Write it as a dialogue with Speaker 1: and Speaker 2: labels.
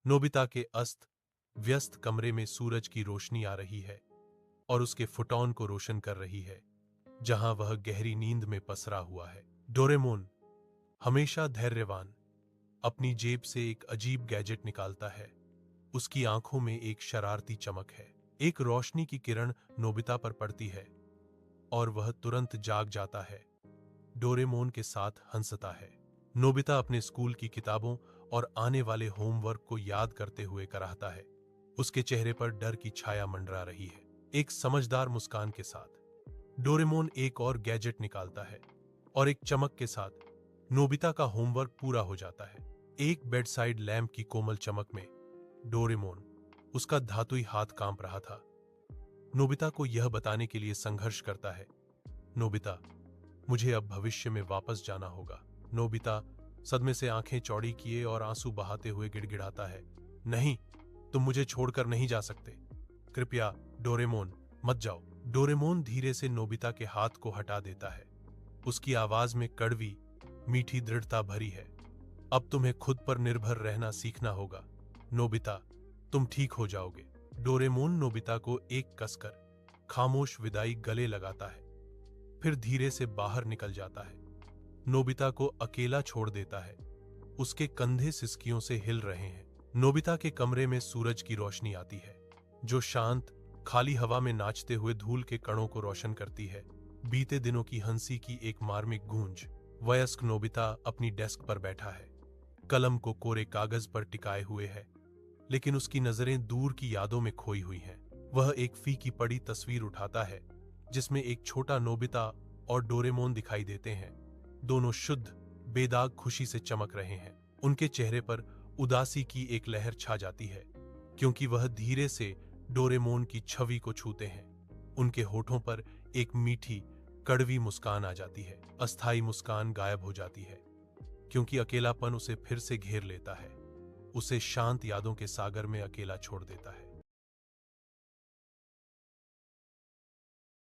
Speaker 1: Nobita के अस्त व्यस्त कमरे में सूरज की रोशनी आ रही है और उसके फुटौन को रोशन कर रही है, जहां वह गहरी नींद में पसरा हुआ है। डोरेमोन, हमेशा धैर्यवान, अपनी जेब से एक अजीब गैजेट निकालता है। उसकी आंखों में एक शरारती चमक है। एक रोशनी की किरण नोबिता पर पड़ती है और वह तुरंत जाग जाता है। डोरेमोन के साथ हंसता है। नोबिता अपने स्कूल की किताबों और आने वाले होमवर्क को याद करते हुए कराहता है। उसके चेहरे पर डर की छाया मंडरा रही है। एक समझदार मुस्कान के साथ डोरेमोन एक और गैजेट निकालता है और एक चमक के साथ नोबिता का होमवर्क पूरा हो जाता है। एक बेडसाइड लैंप की कोमल चमक में डोरेमोन, उसका धातुई हाथ कांप रहा था, नोबिता को यह बताने के लिए संघर्ष करता है, नोबिता, मुझे अब भविष्य में वापस जाना होगा। नोबिता सदमे से आंखें चौड़ी किए और आंसू बहाते हुए गिड़गिड़ाता है, नहीं, तुम मुझे छोड़कर नहीं जा सकते। कृपया डोरेमोन, मत जाओ। डोरेमोन धीरे से नोबिता के हाथ को हटा देता है। उसकी आवाज में कड़वी, मीठी दृढ़ता भरी है। अब तुम्हें खुद पर निर्भर रहना सीखना होगा। नोबिता, तुम ठीक हो जाओगे। डोरेमोन नोबिता को एक कसकर खामोश विदाई गले लगाता है, फिर धीरे से बाहर निकल जाता है। नोबिता को अकेला छोड़ देता है। उसके कंधे सिसकियों से हिल रहे हैं। नोबिता के कमरे में सूरज की रोशनी आती है, जो शांत, खाली हवा में नाचते हुए धूल के कणों को रोशन करती है। बीते दिनों की हंसी की एक मार्मिक गूंज। वयस्क नोबिता अपनी डेस्क पर बैठा है, कलम को कोरे कागज पर टिकाए हुए है, लेकिन उसकी नजरें दूर की यादों में खोई हुई हैं। वह एक फीकी पड़ी तस्वीर उठाता है, जिसमें एक छोटा नोबिता और डोरेमोन दिखाई देते हैं। दोनों शुद्ध, बेदाग खुशी से चमक रहे हैं। उनके चेहरे पर उदासी की एक लहर छा जाती है, क्योंकि वह धीरे से डोरेमोन की छवि को छूते हैं। उनके होठों पर एक मीठी, कड़वी मुस्कान आ जाती है। अस्थायी मुस्कान गायब हो जाती है, क्योंकि अकेलापन उसे फिर से घेर लेता है, उसे शांत यादों के सागर में अकेला छोड़ देता है।